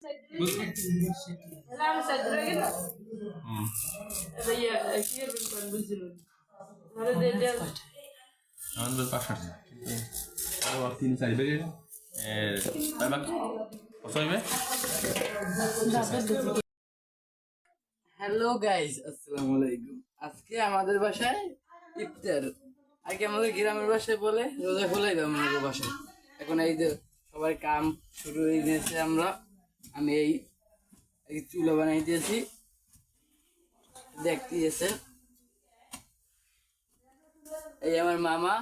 Hello guys, আসসালামু আলাইকুম। আজকে আমাদের বাসায় ইফতার। আগে আমাদের গ্রামের বাসায় বলে রোজা খোলাই দাও আমাদের বাসায়। এখন এই যে সবাই কাম শুরু হয়ে গেছে। আমি এই চুলা বানাই দিয়েছি, দেখতে এসেছেন। এই আমার মামা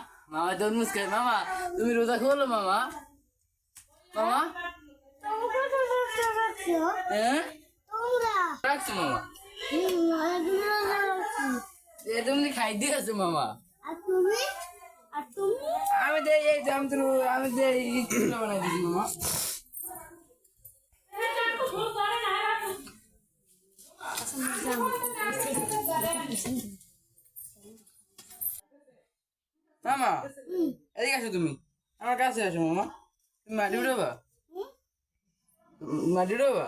তরমুজ খায়। মামা তুমি রোজা খোলো মামা। মামা হ্যাঁ রাখছো মামা, তুমি খাই দিয়েছো মামা। আমি চুলা বানাই দিয়েছি মামা। মামা এদিকে আসো, তুমি আমার কাছে আসো মামা। তুমি মাটি উঠাবা? মাটি উঠাবা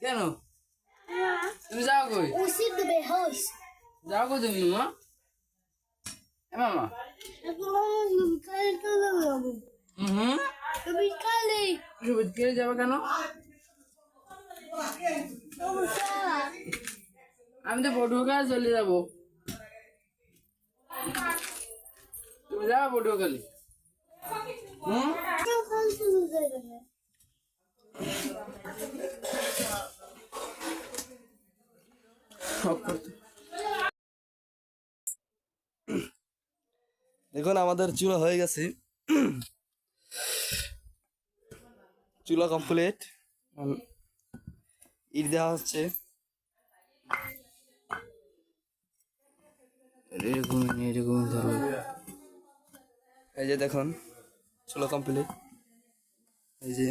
কেন? তুমি যাও কই? যাও কই তুমি মামা? মামা বিকেলে যাবো কেন? আমি তো পটুয়াখালী চলে যাবো। তুমি যাবো পটুয়াখালী? দেখুন আমাদের চুলা হয়ে গেছে, চুলা কমপ্লিট। ইট দেওয়া হচ্ছে। এই যে দেখুন চুলা কমপ্লিট। এই যে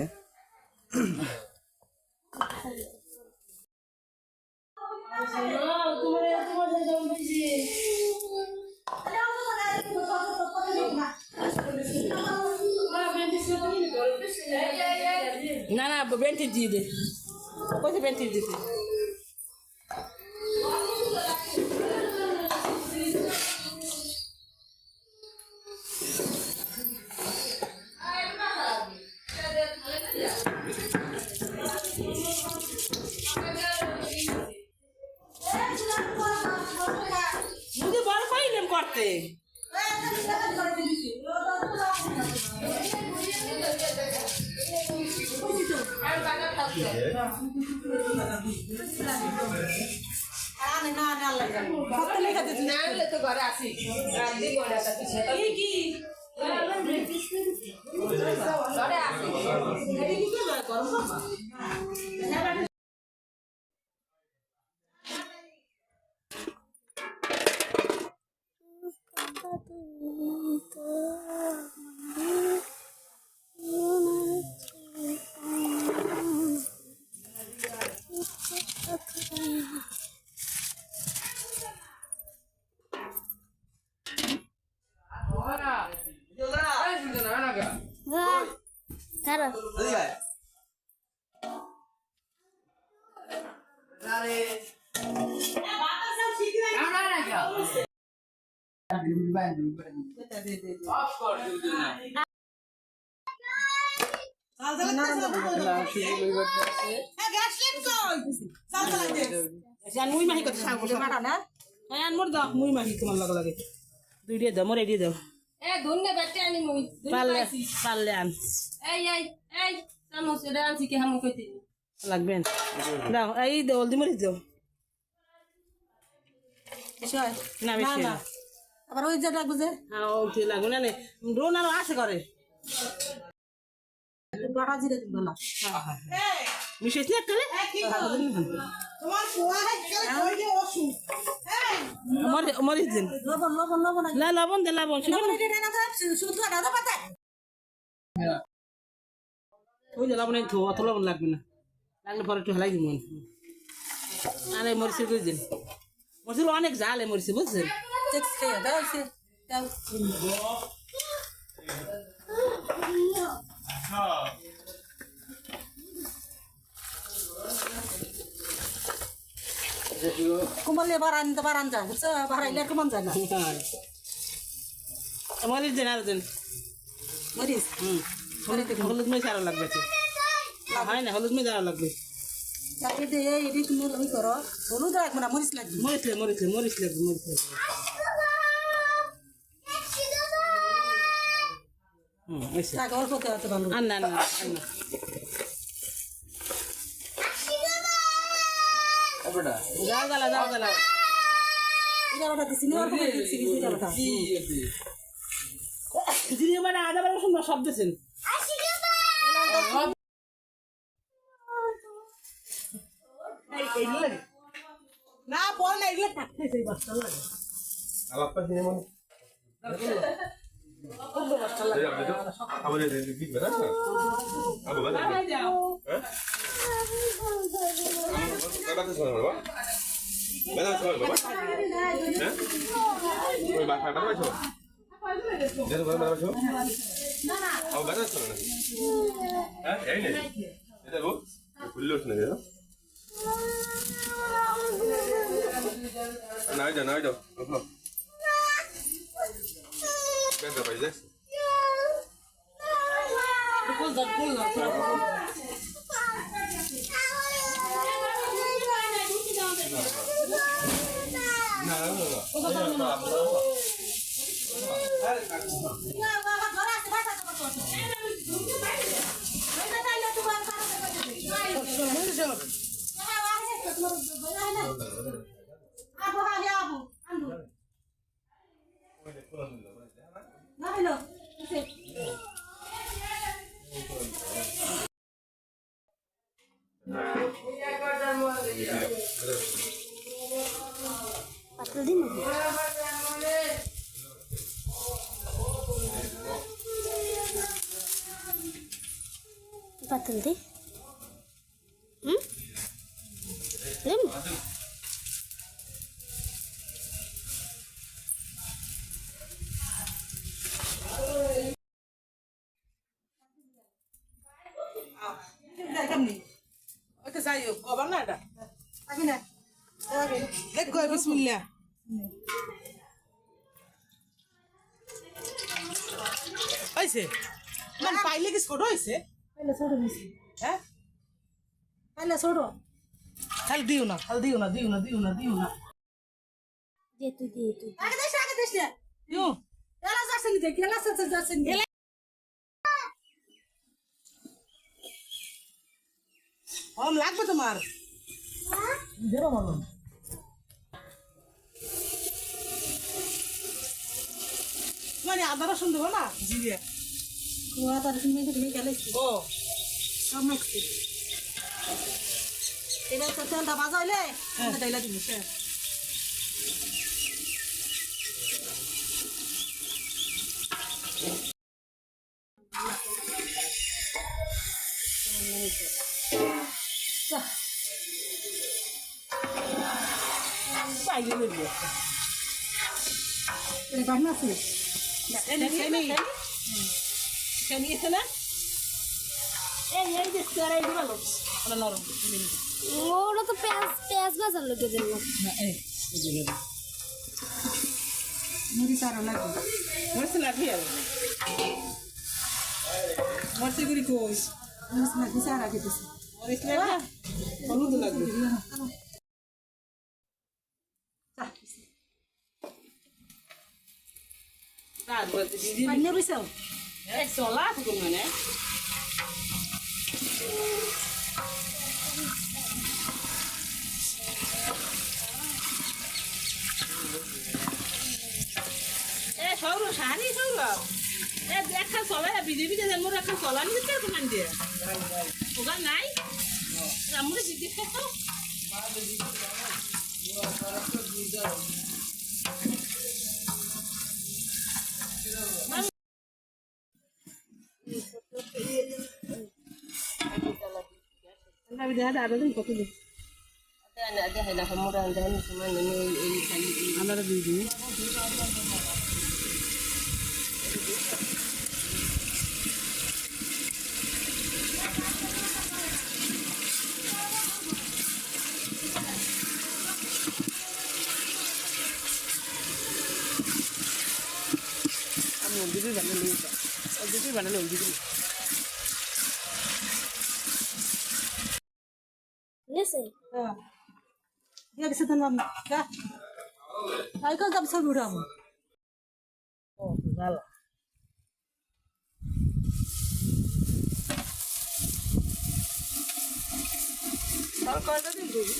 না না বেন্টি দিয়ে দে, কোথায় বেন্টি দিতে? বড় পাইলেন করতে ঘরে আসি মুই মাহি কথা মুই মাহি তোমার লগে লাগে দুই দিয়ে দাও, মোরে দিয়ে দাও। পারলে পারলে আন লাগবেন দাও। এই দাও হলদি মরিচ দাও। না বেশি আবার ওই যে লাগবে যে হ্যাঁ লাগবে না ড্রোন আরো আছে করে মিশাইছি একটা মরিচ দিন লবণ দে লবণ ওই যে লবণ অত লবণ লাগবে না, লাগলে পরে একটু হেলাই দিব। আরে মরিচের করে দিন, মরিচের অনেক জাল মরিচে বুঝছেন। কুমালে বারান যায় বুঝছো বারাইলে আর কুমান যায় না মরিচ দেন আর দেন মরিস হলুদ মরিচ আরো লাগবে হয় না হলুদ মরিচ আরো লাগবে চাকরি দিয়ে এটি তুমি ওই করো হলুদ রাখবো না মরিচ লাগবে মরিচ লাগবে টাকা অল্প হতে ভালো আর না তারপরটা যাও জ্বালা জিরাটা দিছি না অল্প করে দিছি জিরাটা কি এটি? জিরে মানে আদা বাটা সুন্দর শব্দ দিয়েছেন না বল না এগুলো থাকতে সেই বস্তা লাগে আলাপটা কিনে মানে আমাদের দিক বেড়া না আবু বাবা হ্যাঁ বাবা তো বাবা বেলা তো বাবা হ্যাঁ ওই বাবা বাবা ছো যেন বাবা বাবা ছো আবু বাবা তো না হ্যাঁ এই নে এটা গো খুললোস না গেল নাই দাও ওহ Pega, vai desce. Patul deh. Lim. ওকে যাই হোক কবার না এটা আগে না আগে দেখ কই বিসমিল্লাহ হইছে মানে পাইলে কি ছোট হইছে পাইলে ছোট দিছি হ্যাঁ পাইলে ছোট খালি দিও না Dia tu. আগে দেশ না দিও এলা যাচ্ছে নি দেখি এলা যাচ্ছে নি কম লাগবে তোমার দেবো বলো মানে আদা রসুন দেবো না জিরে কুয়া তার তুমি দেখলে গেলে ও সব মাখছি এবার তো তেলটা ভাজা হইলে ডাইলা দিবি পাইলে দেবো বান্না আছে খেয়ে এসে না এই যে সেরাই দিবালো ওটা নরম ওরা তো পেঁয়াজ ভাজার লোকে দিল মরিচ আরো লাগবে মরিচ লাগবে আর মরিচ গুড়ি কই মরিচ লাগবে চার আগে দিছি মরিচ লাগবে হলুদ লাগবে তারপর দিদি পানি রইছে এই চলা থাকুন মানে এ সৌর শাড়ি সৌর এ দেখা চলে বিজেপি মোর একটা চলানি দিতে কোন দিয়ে ওখান নাই আমরা জিজ্ঞেস করতো আমি দেখা আরো দিন কত দিন আমরা দিয়ে দিই দুটোই বান্ডেল লই দুটোই বান্ডেল লই দুটোই Nese. হ্যাঁ দিয়ে গেছে তোমার কা কাল কাল যাব সব উড়াম ও তো ভালো আর কয়টা দিন দিবি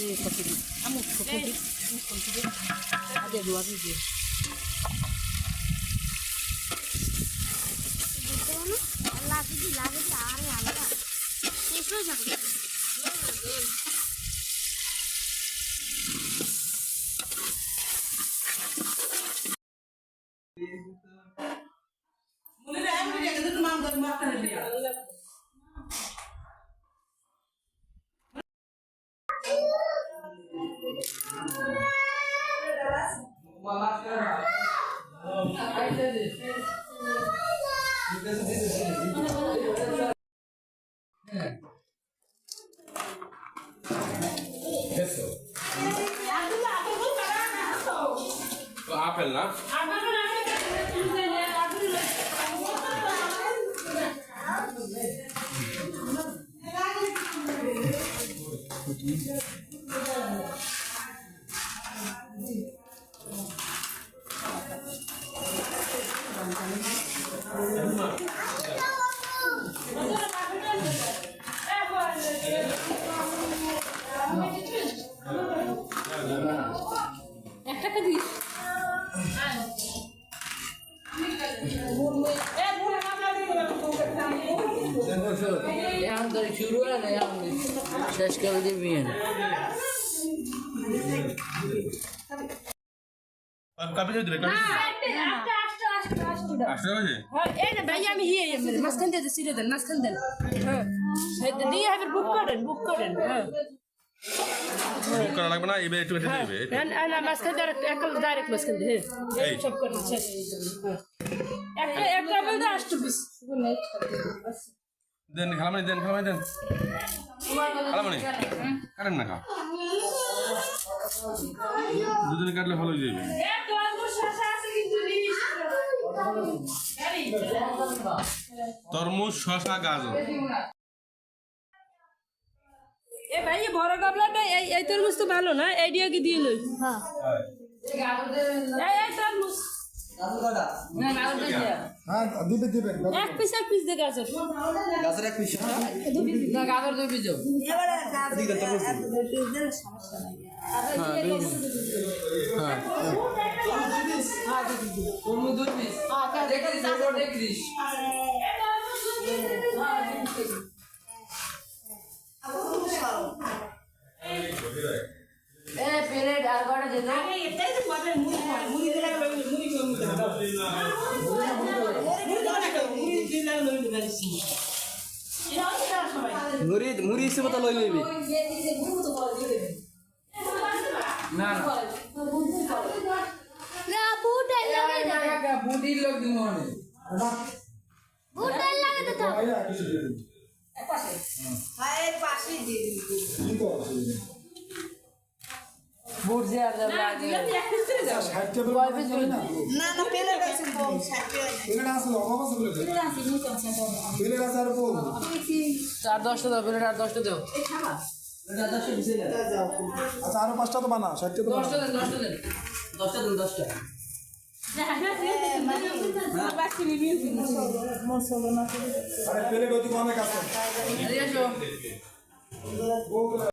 এই কত দিন আমি কত দিন আদে দুয়া দিবি Lagi are ala. Eso ya. Apple না একটা দিস এখন তো শুরু হয় না এখন শেষ করে দিবি কবে দেবে কবে আসতে হবে এই না ভাই আমি ইয়ে মাঝখান দিয়ে সিরে দেন মাঝখান দেন হ্যাঁ দিয়ে হবে বুক করেন হ্যাঁ বুক করা লাগবে না এবার একটু এটা দেবে না মাঝখান দিয়ে ডাইরেক্ট মাঝখান দিয়ে এই সব করেন শেষ একটা বলতে আসতো বিশ দেন খালামানি দেন খালামানি কাটেন না খা দুজনে কাটলে ভালো হয়ে যাবে তরমুজ শসা গাজর এ ভাই বড় গাবলাটা এই তরমুজ তো ভালো না এই দিয়ে কি দিয়ে লই হ্যাঁ এই তরমুজ এক পিস দে গাজর গাছের এক পিস না গাজর দুই পিস দাও। তরমুজ দুই পিস দেখরিস ওপর দেখরিস এ প্লেট আর কটা দে দাও। এটাই তো পাবে মুড়ি দিলে মুড়ি মুড়ি হিসেবে তো লই লইবি না না না বুটাই লাগে না কাকা বুটির লোক দিন মনে বুটাই লাগে তো বুট যে আর যাবে কয় পিস বলে দাও। চার 10টা দাও প্লেট আর 10টা দাও আচ্ছা আরো 5টা তো বানা 60টা তো 10টা দেন 10টা দেন 10টা দেন 10টা আরে প্লেট ওইদিকে অনেক আছে এদিকে এসো